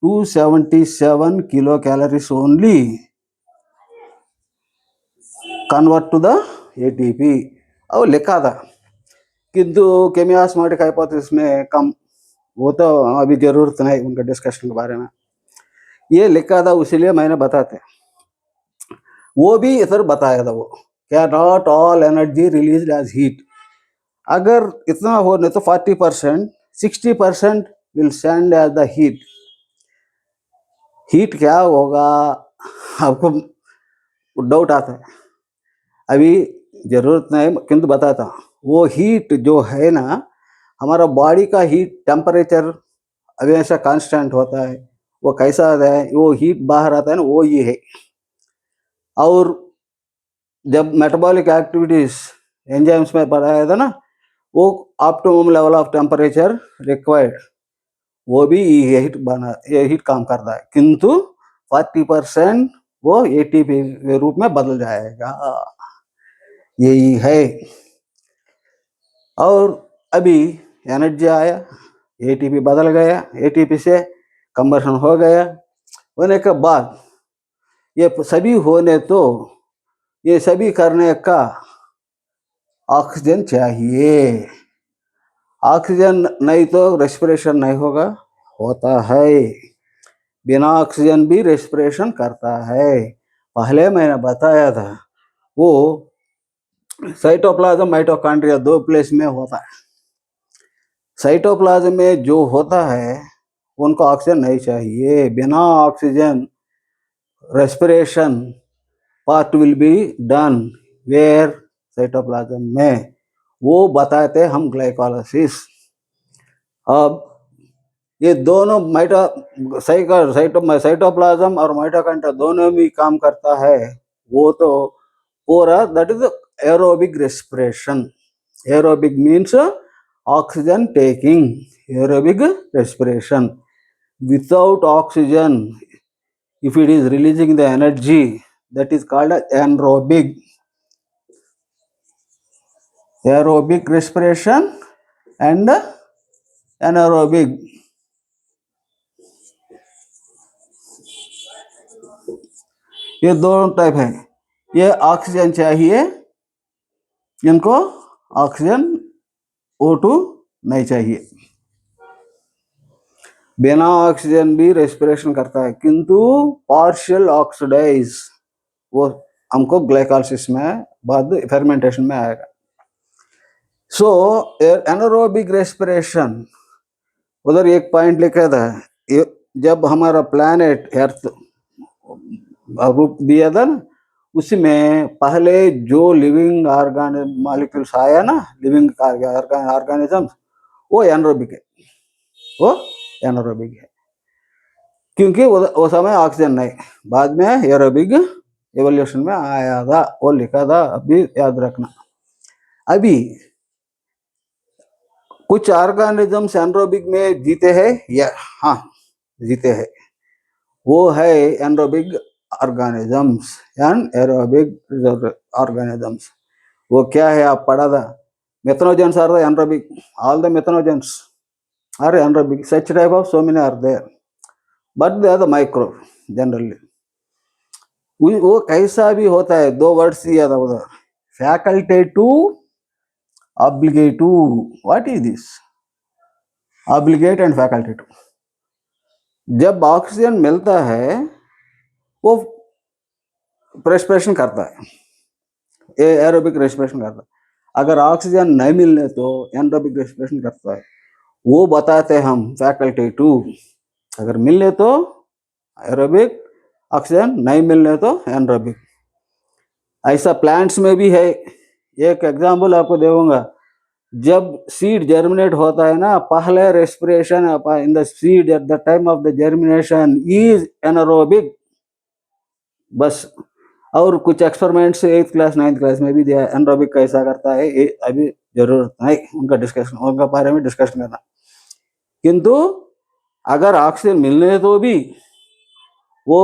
277 kilo calories only convert to the ATP. और लिखा था, किंतु केमियास्माटिक हाइपोथेसिस में कम, वो तो अभी जरूरत नहीं उनका डिस्कशन के बारे में। ये लिखा था इसीलिए मैंने बताते, वो भी इधर बताया था वो क्या, not all energy release as heat. अगर इतना हो नहीं तो 40%, 60% will stand as the heat. Heat क्या होगा आपको डाउट आता है, अभी जरूरत नहीं किंतु बताता हूँ। वो हीट जो है ना, हमारा बॉडी का हीट टेम्परेचर हमेशा कांस्टेंट होता है। वो कैसा आता है, वो हीट बाहर आता है ना, वो ये है। और जब मेटाबॉलिक एक्टिविटीज एंजाइम्स में पढ़ाया था ना, वो optimum level of temperature required, वो भी ये हीट काम करता है, किंतु 40% वो एटीपी के रूप में बदल जाएगा, यही है। और अभी एनर्जी आया, एटीपी बदल गया, एटीपी से कंबर्शन हो गया, होने के बाद ये सभी होने तो ये सभी करने का ऑक्सीजन चाहिए। ऑक्सीजन नहीं तो रेस्पिरेशन नहीं होगा, होता है। बिना ऑक्सीजन भी रेस्पिरेशन करता है। पहले मैंने बताया था, वो साइटोप्लाज्म माइटोकॉन्ड्रिया 2 प्लेस में होता है। साइटोप्लाज्म में जो होता है उनको ऑक्सीजन नहीं चाहिए। बिना oxygen respiration part will be done where, cytoplasm में। वो बताते हम ग्लाइकोलाइसिस। अब ये दोनों साइटोप्लाज्म और माइटोकॉन्ड्रिया दोनों भी काम करता है। वो तो पूरा that is aerobic respiration. Aerobic means oxygen taking, aerobic respiration. Without oxygen, if it is releasing the energy, that is called anaerobic. Aerobic respiration and anaerobic. ये दोनों टाइप है। ये ऑक्सीजन चाहिए, इनको ऑक्सीजन O2 नहीं चाहिए। बिना ऑक्सीजन भी रेस्पिरेशन करता है, किंतु पार्शियल ऑक्सीडाइज, वो हमको ग्लाइकोलाइसिस में बाद फर्मेंटेशन में आएगा। सो एनारोबिक रेस्पिरेशन, उधर एक पॉइंट लिखा था, जब हमारा प्लैनेट अर्थ रूप दिया था ना, उसमें पहले जो लिविंग मॉलिक्यूल्स आया ना, लिविंग ऑर्गेनिजम्स, वो एनारोबिक है, वो एनारोबिक है, क्योंकि वो समय ऑक्सीजन नहीं, बाद में एरोबिक एवोल्यूशन में आया था, वो लिखा था, अभी याद रखना। अभी कुछ ऑर्गेनिजम्स एनारोबिक में जीते हैं या हाँ जीते हैं, वो है anaerobic organisms and aerobic organisms. वो क्या है, आप पढ़ा था, methanogens are the anaerobic, all the methanogens are anaerobic, such type of so many are there, but they are the micro generally. वो कैसा भी होता है, 2 वर्ड्स दिया था उधर, facultative, obligative. What is this? Obligate and facultative. जब ऑक्सीजन मिलता है वो रेस्पिरेशन करता है, एरोबिक रेस्पिरेशन करता है। अगर ऑक्सीजन नहीं मिलने तो एनारोबिक रेस्पिरेशन करता है, वो बताते हैं हम फैकल्टेटिव। अगर मिलने तो एरोबिक, ऑक्सीजन नहीं मिलने तो एनारोबिक। ऐसा प्लांट्स में भी है। एक एग्जाम्पल आपको दूंगा, जब सीड जर्मिनेट होता है ना, पहले respiration in the seed at the time of the germination is anaerobic बस। और कुछ experiments 8th class 9th class में भी दिया है, एनारोबिक कैसा करता है, ये अभी जरूरत नहीं उनका डिस्कशन, उनका बारे में डिस्कशन करना। किंतु अगर ऑक्सीजन मिलने तो भी वो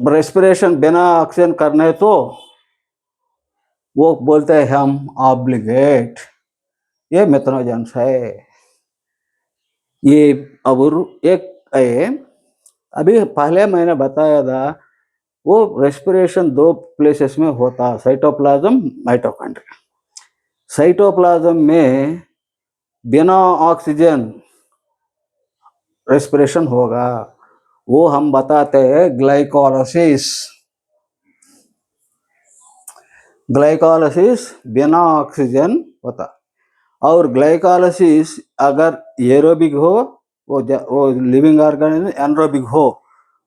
रेस्पिरेशन बिना ऑक्सीजन करने तो वो बोलते हैं हम ऑब्लिगेट, ये मेथनोजेंस है। ये और एक अभी पहले मैंने बताया था, वो रेस्पिरेशन दो प्लेसेस में होता, साइटोप्लाज्म माइटोकॉन्ड्रिया। साइटोप्लाज्म में बिना ऑक्सीजन रेस्पिरेशन होगा, वो हम बताते हैं ग्लाइकोलाइसिस। ग्लाइकोलाइसिस बिना ऑक्सीजन होता, और ग्लाइकोलाइसिस अगर एरोबिक हो, वो लिविंग ऑर्गेनिज्म एनरोबिक हो,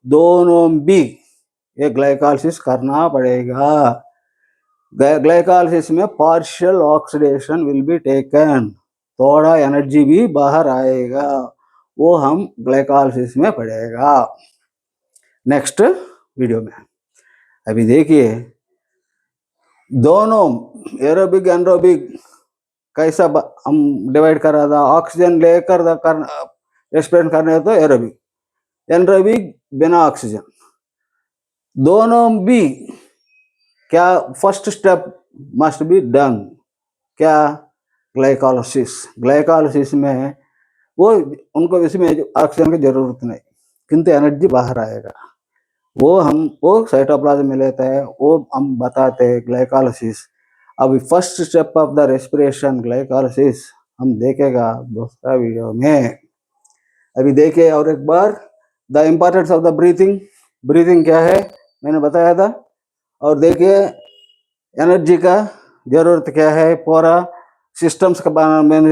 दोनों भी ये ग्लाइकोलाइसिस करना पड़ेगा। ग्लाइकोलाइसिस में partial oxidation will be taken, थोड़ा एनर्जी भी बाहर आएगा, वो हम ग्लाइकोलाइसिस में पड़ेगा नेक्स्ट वीडियो में। अभी देखिए दोनों एरोबिक एनरोबिक कैसा हम डिवाइड कर रहा था। ऑक्सीजन लेकर रेस्पिरेट करने तो एरोबिक, एनरोबिक बिना ऑक्सीजन, दोनों भी क्या first step must be done, क्या ग्लाइकोलाइसिस। ग्लाइकोलाइसिस में वो उनको इसमें ऑक्सीजन की जरूरत नहीं, किंतु एनर्जी बाहर आएगा, वो साइटोप्लाज्म में लेता है, वो हम बताते हैं ग्लाइकोलाइसिस। अभी first step of the respiration glycolysis हम देखेगा दूसरा वीडियो में। अभी देखिए और एक बार the importance of the breathing. Breathing क्या है मैंने बताया था, और देखिए एनर्जी का जरूरत क्या है, पूरा सिस्टम्स का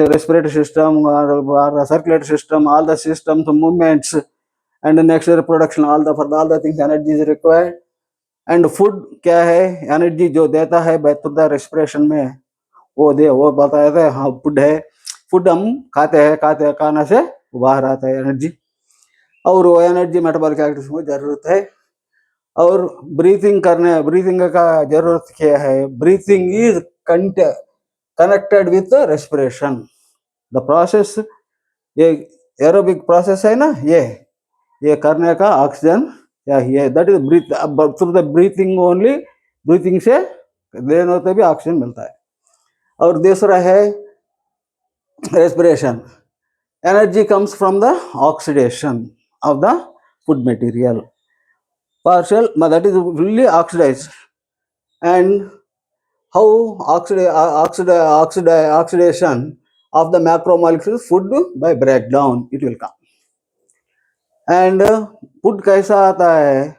रेस्पिरेटरी सिस्टम और circulatory system, all the systems movements and next reproduction, all the things energy is required. And food क्या है, एनर्जी जो देता है थ्रू द रेस्पिरेशन में, वो बताया था। हाँ फूड है, फूड हम खाते हैं, खाने से बाहर आता है एनर्जी, और वो एनर्जी मेटाबॉलिक एक्टिविटीज में जरूरत है। और ब्रीथिंग का जरूरत क्या है, breathing is connected with respiration the process. ये एरोबिक प्रोसेस है ना, ये करने का ऑक्सीजन चाहिए, that is breathe, through the breathing only, breathing से लेने तो भी ऑक्सीजन मिलता है। और दूसरा है respiration, energy comes from the oxidation of the food material, partial that is fully oxidized. And how oxidation of the macromolecules food by breakdown it will come. And food कैसा आता है,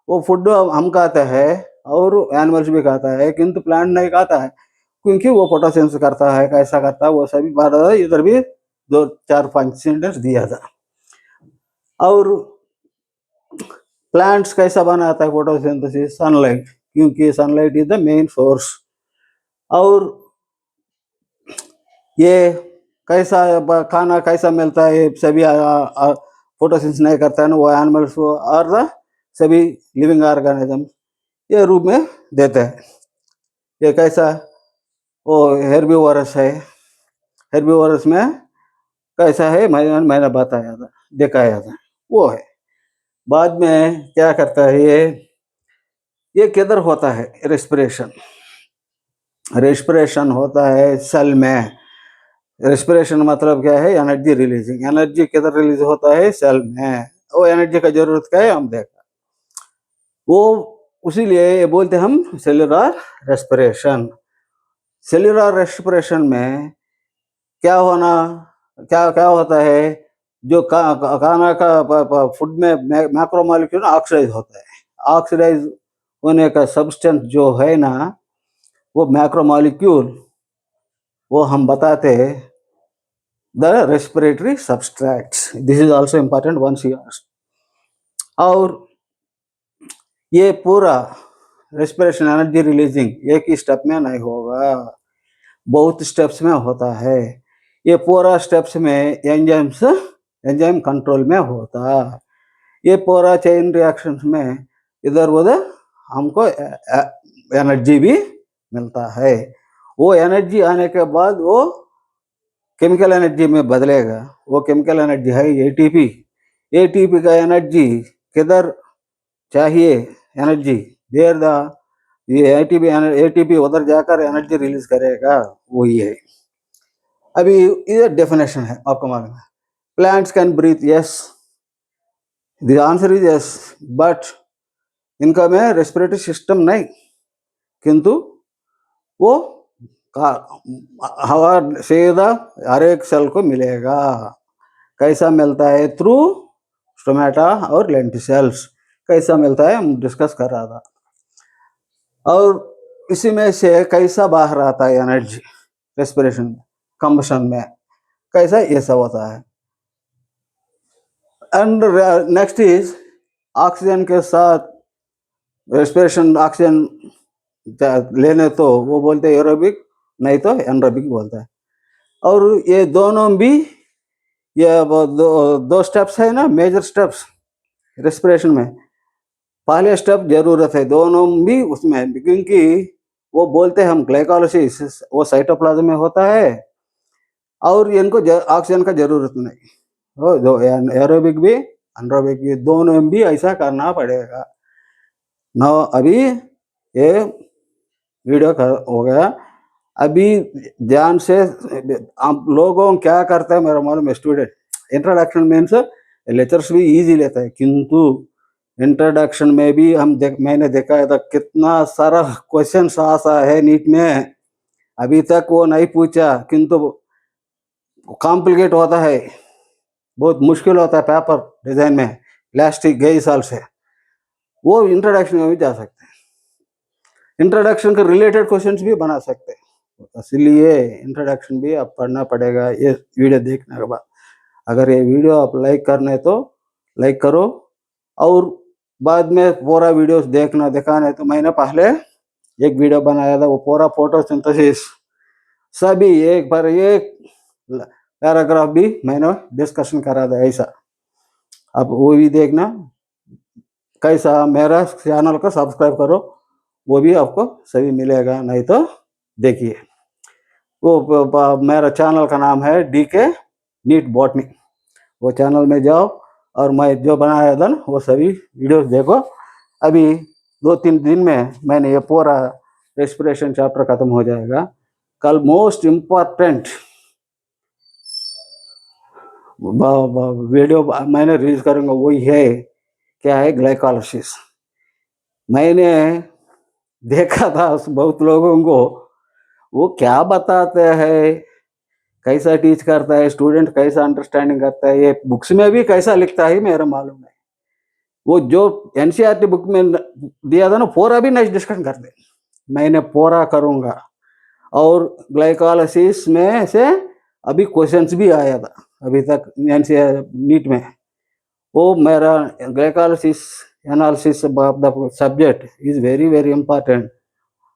वो फूड हम खाते हैं और एनिमल्स भी खाता है, किंतु प्लांट नहीं खाता है, क्योंकि वो पोटासियम से करता है, कैसा करता है वो सभी बात इधर भी 2-4-5 सेंटेंस दिया था। और प्लांट्स कैसा बनाता है फोटोसिंथेसिस, सनलाइट, क्योंकि sunlight is the main source. और ये कैसा खाना कैसा मिलता है, सभी फोटोसिंथेसिस नहीं करता है ना, वो एनिमल्स को और सभी लिविंग ऑर्गेनिज्म ये रूप में देते हैं। ये कैसा, वो हेर्बिवोरस है, हेर्बिवोरस में कैसा है मैंने बताया था, दिखाया था, वो है। बाद में क्या करता है ये किधर होता है रेस्पिरेशन, रेस्पिरेशन होता है सेल में। रेस्पिरेशन मतलब क्या है, एनर्जी रिलीजिंग, एनर्जी किधर रिलीज होता है, सेल में। वो एनर्जी का जरूरत क्या है हम देखा, वो उसीलिए ये बोलते हम सेल्यूलर रेस्पिरेशन। सेल्यूलर रेस्पिरेशन में क्या होता है, जो खाना का फूड में मैक्रोमोलेक्यूल ऑक्सीडाइज होता है, ऑक्सीडाइज होने का सब्सटेंस जो है ना, वो मैक्रोमोलेक्यूल, वो हम बताते हैं the respiratory substrates. This is also important once you ask. और ये पूरा रेस्पिरेशन एनर्जी रिलीजिंग एक ही स्टेप में नहीं होगा, बहुत स्टेप्स में होता है। ये पूरा स्टेप्स में एंजाइम कंट्रोल में होता है। ये पूरा चेन रिएक्शंस में इधर उधर हमको एनर्जी भी मिलता है। वो एनर्जी आने के बाद वो केमिकल एनर्जी में बदलेगा। वो केमिकल एनर्जी है एटीपी। एटीपी का एनर्जी किधर चाहिए एनर्जी देर द ये एटीपी उधर जाकर एनर्जी रिलीज करेगा, वही है। अभी ये डेफिनेशन है, आपको मालूम है। Plants can breathe, yes, the answer is yes, but इनका में रेस्पिरेटरी सिस्टम नहीं, किंतु वो हवा सीधा हर एक सेल को मिलेगा। कैसा मिलता है? थ्रू स्टोमेटा और लेंटिसेल्स। कैसा मिलता है हम डिस्कस कर रहा था। और इसी में से कैसा बाहर आता है एनर्जी? रेस्पिरेशन, कंबशन में कैसा ये सब होता है। एंड नेक्स्ट इज ऑक्सीजन के साथ रेस्पिरेशन, ऑक्सीजन लेने तो वो बोलते हैं एरोबिक, नहीं तो एनरोबिक बोलता है। और ये दोनों भी ये दो स्टेप्स है ना, मेजर स्टेप्स रेस्पिरेशन में। पहले स्टेप जरूरत है दोनों भी उसमें, क्योंकि वो बोलते हैं हम ग्लाइकोलाइसिस, वो साइटोप्लाज्म में होता है और इनको ऑक्सीजन का जरूरत नहीं। वो दो एरोबिक भी एनरोबिक भी दोनों भी ऐसा करना पड़ेगा। ना अभी ये वीडियो हो गया। अभी ध्यान से आप लोगों क्या करते हैं मेरा मालूम है। स्टूडेंट इंट्रोडक्शन मीन्स लेक्चर्स भी इजी लेता है, किंतु इंट्रोडक्शन में भी मैंने देखा था कितना सारा क्वेश्चन आता है नीट में। अभी तक वो नहीं पूछा, किंतु कॉम्प्लिकेट होता है, बहुत मुश्किल होता है पेपर डिजाइन में। लास्ट गई साल से वो इंट्रोडक्शन में भी जा सकते हैं, इंट्रोडक्शन के रिलेटेड क्वेश्चंस भी बना सकते हैं। इसलिए इंट्रोडक्शन भी आप पढ़ना पड़ेगा ये वीडियो देखने के बाद। अगर ये वीडियो आप लाइक करने तो लाइक करो, और बाद में पूरा वीडियोस देखना दिखाने तो मैंने पहले एक वीडियो बनाया था, वो पूरा फोटोसिंथेसिस सभी एक पर एक पैराग्राफ भी मैंने डिस्कशन करा था ऐसा। आप वो भी देखना। कैसा मेरा चैनल को सब्सक्राइब करो, वो भी आपको सभी मिलेगा। नहीं तो देखिए वो मेरा चैनल का नाम है डीके नीट बॉटनी। वो चैनल में जाओ और मैं जो बनाया था ना वो सभी वीडियोस देखो। अभी 2-3 दिन में मैंने ये पूरा रेस्पिरेशन चैप्टर खत्म हो जाएगा। कल मोस्ट इम्पॉर्टेंट वीडियो मैंने रिलीज करूँगा, वही है क्या है, ग्लाइकोलाइसिस। मैंने देखा था बहुत लोगों को वो क्या बताते हैं, कैसा टीच करता है, स्टूडेंट कैसा अंडरस्टैंडिंग करता है, ये बुक्स में भी कैसा लिखता है मेरा मालूम है। वो जो एनसीईआरटी बुक में दिया था ना पूरा भी नहीं डिस्कशन करते, मैंने पूरा करूँगा। और ग्लाइकोलाइसिस में से अभी क्वेश्चंस भी आया था अभी तक नीट में। वो मेरा glycolysis analysis of the subject is very very important.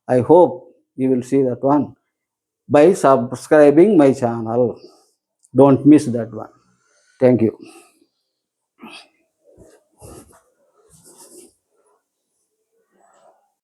I hope you will see that one by subscribing my channel. Don't miss that one. Thank you.